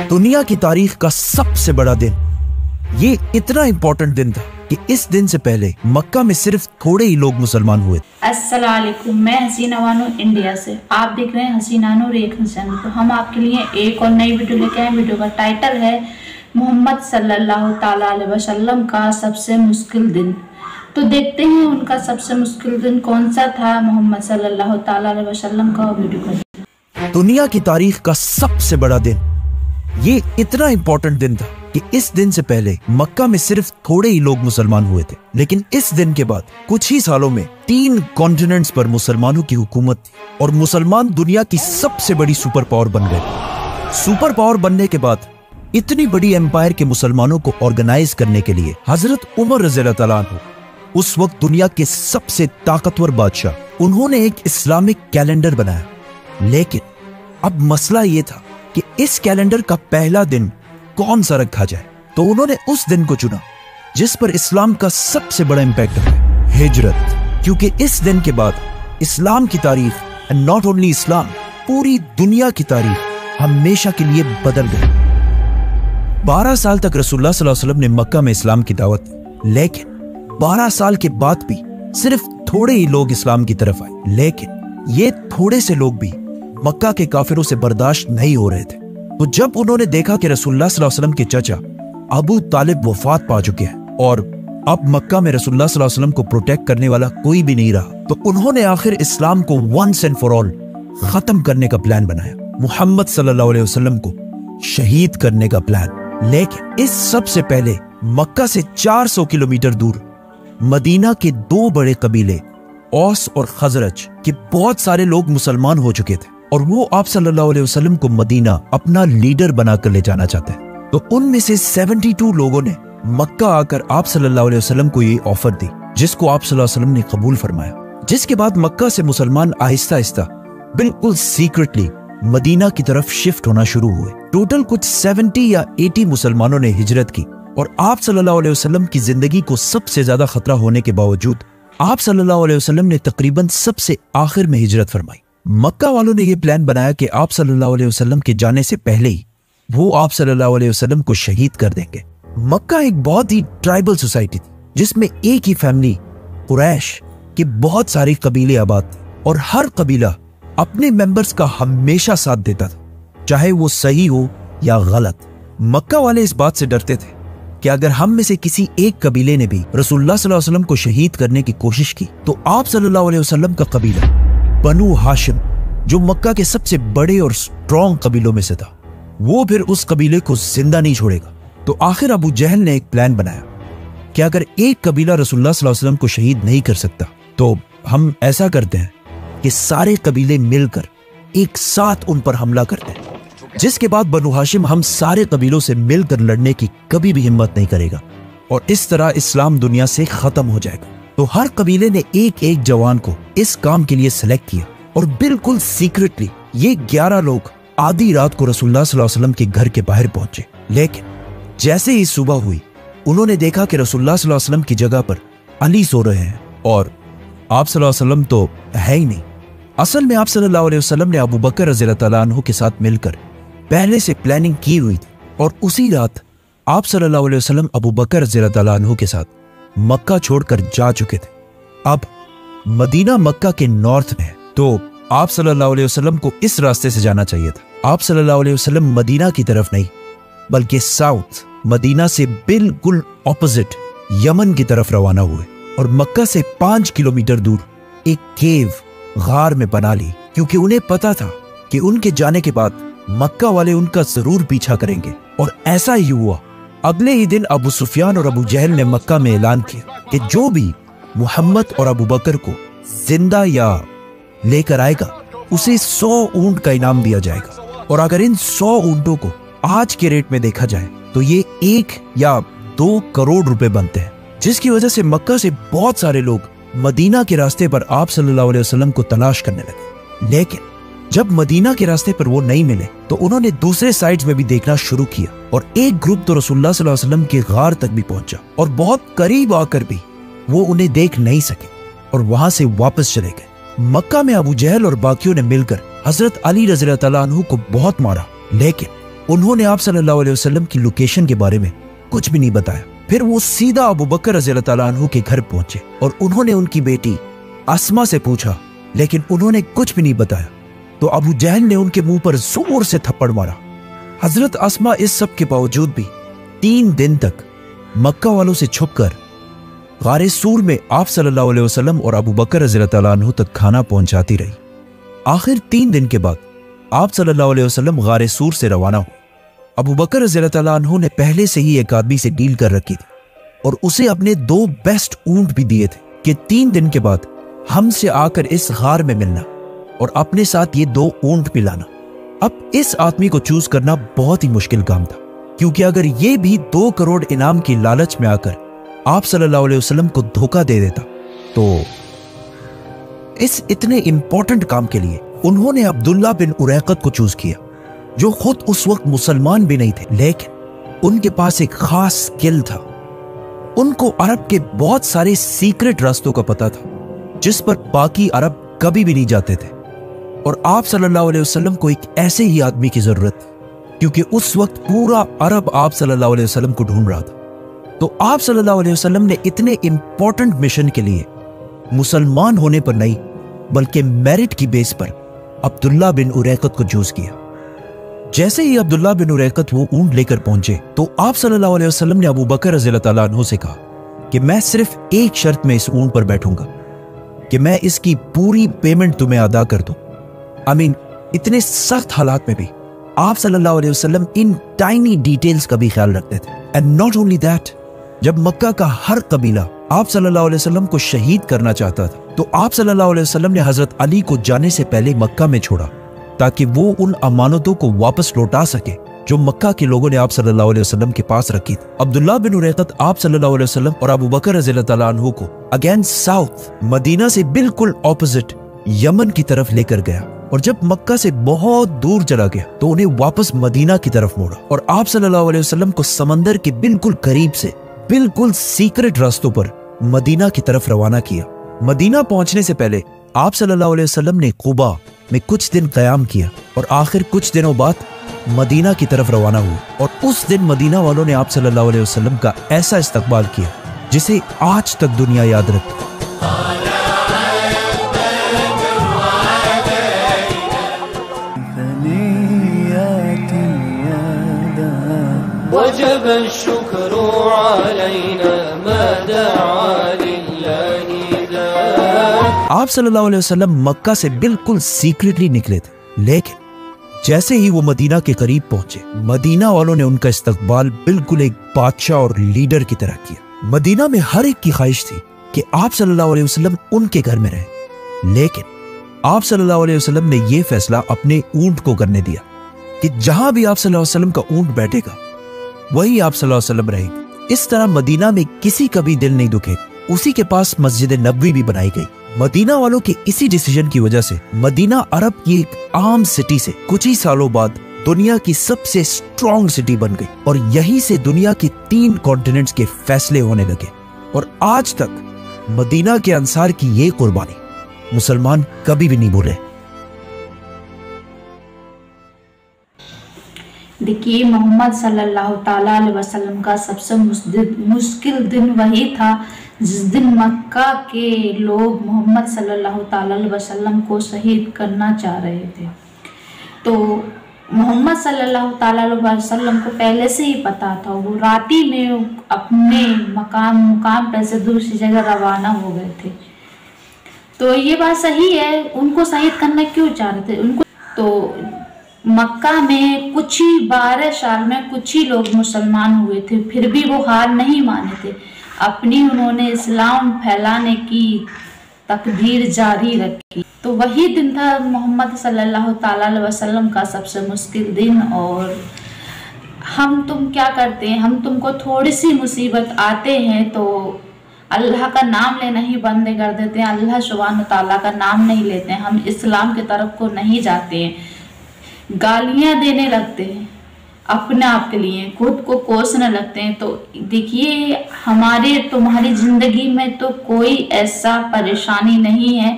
दुनिया की तारीख का सबसे बड़ा दिन। ये इतना इम्पोर्टेंट दिन था कि इस दिन से पहले मक्का में सिर्फ थोड़े ही लोग मुसलमान हुए। अस्सलाम वालेकुम, मैं हसीना वानू इंडिया से। आप देख रहे हैं हसीना नूर रिएक्शन चैनल। तो हम आपके लिए एक और नई वीडियो लेके आए। वीडियो का टाइटल है मोहम्मद सल्लल्लाहु ताला अलैहि वसल्लम का सबसे मुश्किल दिन। तो देखते हैं उनका सबसे मुश्किल दिन कौन सा था मोहम्मद सल्लल्लाहु ताला अलैहि वसल्लम का। वीडियो का दुनिया की तारीख का सबसे बड़ा दिन। ये इतना इम्पोर्टेंट दिन था कि इस दिन से पहले मक्का में सिर्फ थोड़े ही लोग मुसलमान हुए थे, लेकिन इस दिन के बाद कुछ ही सालों में 3 कॉन्टिनेंट्स पर मुसलमानों की हुकूमत थी और मुसलमान दुनिया की सबसे बड़ी सुपर पावर बन गए। सुपर पावर बनने के बाद इतनी बड़ी एम्पायर के मुसलमानों को ऑर्गेनाइज करने के लिए हजरत उमर रज़ियल्लाहु ताला अन्हु, उस वक्त दुनिया के सबसे ताकतवर बादशाह, उन्होंने एक इस्लामिक कैलेंडर बनाया। लेकिन अब मसला ये था कि इस कैलेंडर का पहला दिन कौन सा रखा जाए। तो उन्होंने उस दिन को चुना जिस पर इस्लाम का सबसे बड़ा इंपैक्ट है, हिजरत। क्योंकि इस दिन के बाद इस्लाम की तारीख, एंड नॉट ओनली इस्लाम, पूरी दुनिया की तारीख हमेशा के लिए बदल गई। 12 साल तक रसूलुल्लाह सल्लल्लाहु अलैहि वसल्लम ने मक्का में इस्लाम की दावत दी, लेकिन 12 साल के बाद भी सिर्फ थोड़े ही लोग इस्लाम की तरफ आए। लेकिन ये थोड़े से लोग भी मक्का के काफिरों से बर्दाश्त नहीं हो रहे थे। तो जब उन्होंने देखा कि रसूलुल्लाह सल्लल्लाहु अलैहि वसल्लम के चाचा अबू तालिब वफात पा चुके हैं और अब मक्का में रसूलुल्लाह सल्लल्लाहु अलैहि वसल्लम को प्रोटेक्ट करने वाला कोई भी नहीं रहा, तो उन्होंने आखिर इस्लाम को वंस एंड फॉर ऑल खत्म करने का प्लान बनाया, मुहम्मद सल्लल्लाहु अलैहि वसल्लम को शहीद करने का प्लान। लेकिन इस सबसे पहले मक्का से 400 किलोमीटर दूर मदीना के 2 बड़े कबीले औस और खजरज के बहुत सारे लोग मुसलमान हो चुके थे और वो आप सल्लल्लाहु अलैहि वसल्लम को मदीना अपना लीडर बनाकर ले जाना चाहते हैं। तो उनमें से 72 लोगों ने मक्का आकर आप सल्लल्लाहु अलैहि वसल्लम को ये ऑफर दी, जिसको आप सल्लल्लाहु अलैहि वसल्लम ने कबूल फरमाया। जिसके बाद मक्का से मुसलमान आहिस्ता आहिस्ता बिल्कुल सीक्रेटली मदीना की तरफ शिफ्ट होना शुरू हुए। टोटल कुछ 70 या 80 मुसलमानों ने हिजरत की और आप सल्लल्लाहु अलैहि वसल्लम की जिंदगी को सबसे ज्यादा खतरा होने के बावजूद आप सल्लल्लाहु अलैहि वसल्लम ने तकरीबन सबसे आखिर में हिजरत फरमाई। मक्का वालों ने यह प्लान बनाया कि आप सल्लल्लाहु अलैहि वसल्लम के जाने से पहले ही वो आप सल्लल्लाहु अलैहि वसल्लम को शहीद कर देंगे। मक्का एक बहुत ही ट्राइबल सोसाइटी थी जिसमें एक ही फैमिली कुरैश के बहुत सारे कबीले आबाद थे और हर कबीला अपने मेंबर्स का हमेशा साथ देता था, चाहे वो सही हो या गलत। मक्का वाले इस बात से डरते थे कि अगर हम में से किसी एक कबीले ने भी रसूलुल्लाह सल्लल्लाहु अलैहि वसल्लम को शहीद करने की कोशिश की तो आप सल्लल्लाहु अलैहि वसल्लम का कबीला बनु हाशिम, जो मक्का के सबसे बड़े और स्ट्रॉन्ग कबीलों में से था, वो फिर उस कबीले को जिंदा नहीं छोड़ेगा। तो आखिर अबू जहल ने एक प्लान बनाया कि अगर एक कबीला रसूलुल्लाह सल्लल्लाहु अलैहि वसल्लम को शहीद नहीं कर सकता तो हम ऐसा करते हैं कि सारे कबीले मिलकर एक साथ उन पर हमला करते हैं, जिसके बाद बनु हाशिम हम सारे कबीलों से मिलकर लड़ने की कभी भी हिम्मत नहीं करेगा और इस तरह इस्लाम दुनिया से खत्म हो जाएगा। तो हर कबीले ने एक एक जवान को इस काम के लिए सेलेक्ट किया और बिल्कुल सीक्रेटली ये 11 लोग आधी रात को रसूलुल्लाह सल्लल्लाहु अलैहि वसल्लम के घर के बाहर पहुंचे। लेकिन जैसे ही सुबह हुई उन्होंने देखा कि रसूलुल्लाह सल्लल्लाहु अलैहि वसल्लम की जगह पर अली सो रहे हैं और आप सल्लल्लाहु अलैहि वसल्लम तो है ही नहीं। असल में आप सल्लल्लाहु अलैहि वसल्लम ने अबू बकर रज़ियल्लाहु ताला अन्हु के साथ मिलकर पहले से प्लानिंग की हुई थी और उसी रात आप सल्लल्लाहु अलैहि वसल्लम अबू बकर रज़ियल्लाहु ताला अन्हु के साथ मक्का छोड़कर जा चुके थे। अब मदीना मक्का के नॉर्थ में है, तो आप सल्लल्लाहु अलैहि वसल्लम को इस रास्ते से जाना चाहिए था। आप सल्लल्लाहु अलैहि वसल्लम मदीना की तरफ नहीं बल्कि साउथ मदीना से बिल्कुल ऑपोजिट यमन की तरफ रवाना हुए और मक्का से 5 किलोमीटर दूर एक केव गार में बना ली, क्योंकि उन्हें पता था कि उनके जाने के बाद मक्का वाले उनका जरूर पीछा करेंगे। और ऐसा ही हुआ। अगले ही दिन अबू सुफियान और अबू जहल ने मक्का में ऐलान किया कि जो भी मुहम्मद और अबू बकर को जिंदा या लेकर आएगा उसे 100 ऊंट का इनाम दिया जाएगा। और अगर इन 100 ऊंटों को आज के रेट में देखा जाए तो ये 1 या 2 करोड़ रुपए बनते हैं, जिसकी वजह से मक्का से बहुत सारे लोग मदीना के रास्ते पर आप सल्लल्लाहु अलैहि वसल्लम को तलाश करने लगे। लेकिन जब मदीना के रास्ते पर वो नहीं मिले तो उन्होंने दूसरे साइड्स में भी देखना शुरू किया और एक ग्रुप तो रसूलुल्लाह सल्लल्लाहु अलैहि वसल्लम के गार तक भी पहुंचा और बहुत करीब आकर भी वो उन्हें देख नहीं सके और वहां से वापस चले गए। मक्का में अबू जहल और बाकियों ने मिलकर हजरत अली रज़ियल्लाहु ताला अन्हु को बहुत मारा, लेकिन उन्होंने आप सल्लल्लाहु अलैहि वसल्लम की लोकेशन के बारे में कुछ भी नहीं बताया। फिर वो सीधा अबू बकर रज़ी अल्लाह तआला अन्हु के घर पहुंचे और उन्होंने उनकी बेटी अस्मा से पूछा, लेकिन उन्होंने कुछ भी नहीं बताया। तो अबू जहल ने उनके मुंह पर जोर से थप्पड़ मारा। हजरत अस्मा इस सब के बावजूद भी 3 दिन तक मक्का वालों से छुपकर गारे सूर में आप सल्लल्लाहु अलैहि वसल्लम और अबू बकर रज़ी अल्लाह तआला अन्हु तक खाना पहुंचाती रही। आखिर 3 दिन के बाद आप सल्लल्लाहु अलैहि वसल्लम गारे सूर से रवाना हुए। अबू बकर रज़ी अल्लाह तआला अन्हु ने पहले से ही एक आदमी से डील कर रखी थी और उसे अपने 2 बेस्ट ऊंट भी दिए थे कि 3 दिन के बाद हमसे आकर इस गार में मिलना और अपने साथ ये 2 ऊंट भी लाना। अब इस आदमी को चूज करना बहुत ही मुश्किल काम था, क्योंकि अगर ये भी 2 करोड़ इनाम की लालच में आकर आप सल्लल्लाहु अलैहि वसल्लम को धोखा दे देता तो इस इतने इंपॉर्टेंट काम के लिए उन्होंने अब्दुल्ला बिन उरैकत को चूज किया, जो खुद उस वक्त मुसलमान भी नहीं थे, लेकिन उनके पास एक खास स्किल था। उनको अरब के बहुत सारे सीक्रेट रास्तों का पता था जिस पर बाकी अरब कभी भी नहीं जाते थे। और आप सल्लल्लाहु अलैहि वसल्लम को एक ऐसे ही आदमी की जरूरत थी, क्योंकि उस वक्त पूरा अरब आप सल्लल्लाहु अलैहि वसल्लम को ढूंढ रहा था। तो आप सल्लल्लाहु अलैहि वसल्लम ने इतने इंपॉर्टेंट मिशन के लिए मुसलमान होने पर नहीं बल्कि मेरिट की बेस पर अब्दुल्ला बिन उरैकत को चूज किया। जैसे ही अब्दुल्ला बिन उरैकत वो ऊंट लेकर पहुंचे तो आप सल्लल्लाहु अलैहि वसल्लम ने अबू बकर रज़ी अल्लाह तआला अन्हु से कहा कि मैं सिर्फ एक शर्त में इस ऊंट पर बैठूंगा कि मैं इसकी पूरी पेमेंट तुम्हें अदा कर दूं। इतने सख्त हालात में भी आप सल्लल्लाहु अलैहि वसल्लम इन टाइनी डिटेल्स का भी ख्याल रखते थे। एंड नॉट ओनली दैट, जब मक्का का हर कबीला आप सल्लल्लाहु अलैहि वसल्लम को शहीद करना चाहता था तो आप सल्लल्लाहु अलैहि वसल्लम ने हजरत अली को जाने से पहले मक्का में छोड़ा ताकि वो उन अमानतों को वापस लौटा सके जो मक्का के लोगों ने आप सल्लल्लाहु अलैहि वसल्लम के पास रखी थी। अब्दुल्ला बिन उरैकत आप सल्लल्लाहु अलैहि वसल्लम और अबू बकर रज़ी अल्लाह तआला अन्हु को अगेंस्ट साउथ मदीना से बिल्कुल ऑपोजिट यमन की तरफ लेकर गया और जब मक्का से बहुत दूर चला गया तो उन्हें वापस मदीना की तरफ मोड़ा और आप सल्लल्लाहु अलैहि वसल्लम को समंदर के बिल्कुल करीब से बिल्कुल सीक्रेट रास्तों पर मदीना की तरफ रवाना किया। मदीना पहुंचने से पहले आप सल्लल्लाहु अलैहि वसल्लम ने कुबा में कुछ दिन क़याम किया और आखिर कुछ दिनों बाद मदीना की तरफ रवाना हुए और उस दिन मदीना वालों ने आप सल्लल्लाहु अलैहि वसल्लम का ऐसा इस्तकबाल किया जिसे आज तक दुनिया याद रखती है। आप सल्लल्लाहु अलैहि वसल्लम मक्का से बिल्कुल सीक्रेटली निकले थे, लेकिन जैसे ही वो मदीना के करीब पहुंचे मदीना वालों ने उनका इस्तकबाल बिल्कुल एक बादशाह और लीडर की तरह किया। मदीना में हर एक की ख्वाहिश थी कि आप सल्लल्लाहु अलैहि वसल्लम उनके घर में रहे, लेकिन आप सल्लल्लाहु अलैहि वसल्लम ने यह फैसला अपने ऊंट को करने दिया कि जहां भी आप सल्लल्लाहु अलैहि वसल्लम का ऊंट बैठेगा वही आप सल्लल्लाहु अलैहि वसल्लम रहेंगे। इस तरह मदीना में किसी का भी दिल नहीं दुखेगा। उसी के पास मस्जिद नबवी भी बनाई गई। मदीना वालों के इसी डिसीजन की वजह से मदीना अरब की एक आम सिटी से कुछ ही सालों बाद दुनिया की सबसे स्ट्रॉन्ग सिटी बन गई और यहीं से दुनिया के 3 कॉन्टिनेंट्स के फैसले होने लगे। और आज तक मदीना के अंसार की ये कुर्बानी मुसलमान कभी भी नहीं भूले। देखिए, मोहम्मद सल्लल्लाहु ताला अलैहि वसल्लम का सबसे मुश्किल दिन वही था जिस दिन मक्का के लोग मोहम्मद सल्लल्लाहु ताला अलैहि वसल्लम को शहीद करना चाह रहे थे। तो मोहम्मद सल्लल्लाहु ताला अलैहि वसल्लम को पहले से ही पता था, वो राती में अपने मुकाम पर से दूसरी जगह रवाना हो गए थे। तो ये बात सही है, उनको शहीद करना क्यों चाह रहे थे उनको? तो मक्का में कुछ ही 12 साल में कुछ ही लोग मुसलमान हुए थे, फिर भी वो हार नहीं माने थे। अपनी उन्होंने इस्लाम फैलाने की तकदीर जारी रखी। तो वही दिन था मोहम्मद सल्लल्लाहु ताला अलैहि वसल्लम का सबसे मुश्किल दिन। और तुम क्या करते हैं, हम तुमको थोड़ी सी मुसीबत आते हैं तो अल्लाह का नाम लेना ही बंद कर देते हैं, अल्लाह सुब्हान ताला का नाम नहीं लेते हैं, हम इस्लाम की तरफ को नहीं जाते हैं, गालियां देने लगते हैं अपने आप के लिए, खुद को कोसने लगते हैं। तो देखिए, तुम्हारी जिंदगी में तो कोई ऐसा परेशानी नहीं है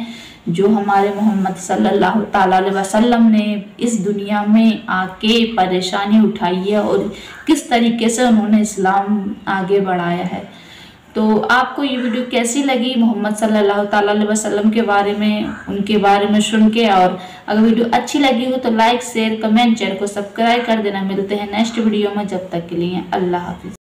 जो हमारे मोहम्मद सल्लल्लाहु ताला अलैहि वसल्लम ने इस दुनिया में आके परेशानी उठाई है और किस तरीके से उन्होंने इस्लाम आगे बढ़ाया है। तो आपको ये वीडियो कैसी लगी मोहम्मद सल्लल्लाहु ताला अलैहि वसल्लम के बारे में, उनके बारे में सुन के? और अगर वीडियो अच्छी लगी हो तो लाइक शेयर कमेंट, चैनल को सब्सक्राइब कर देना। मिलते हैं नेक्स्ट वीडियो में, जब तक के लिए अल्लाह हाफिज।